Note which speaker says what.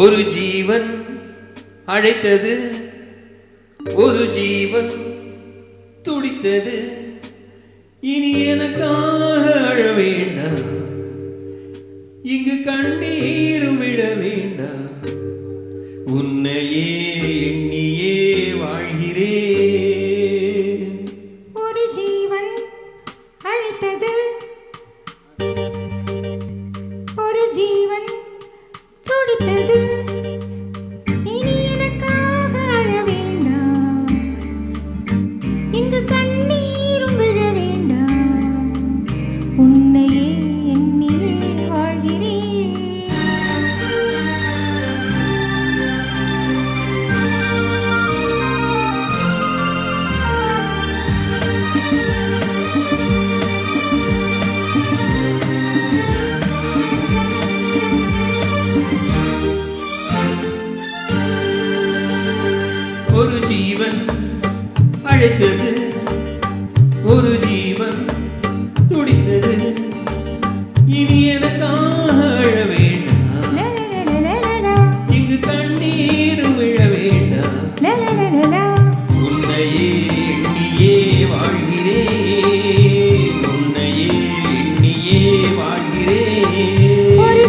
Speaker 1: ஒரு ஜீவன் அழைத்தது, ஒரு ஜீவன் துடித்தது. இனி எனக்காக அழ வேண்டாம், இங்கு கண்ணீரும் விட வேண்டாம். உன்னையே எண்ணியே வாழ்கிறேன்.
Speaker 2: ஒரு ஜீவன் அழைத்தது, ஒரு ஜீவன் துடித்தது. இனி எனக்காக அழ வேண்டாம், இங்கு கண்ணீரும் விழ வேண்டாம். உன்னையே எண்ணியே வாழ்கிறேன்.
Speaker 1: ஒரு ஜீவன் அழைத்தது, ஒரு ஜீவன் துடித்தது. இனி எனக்காக அழ வேண்டாம், இங்கு கண்ணீரும் விழ வேண்டாம். உன்னையே எண்ணியே வாழ்கிறேன், உன்னையே எண்ணியே வாழ்கிறேன்.
Speaker 2: ஒரு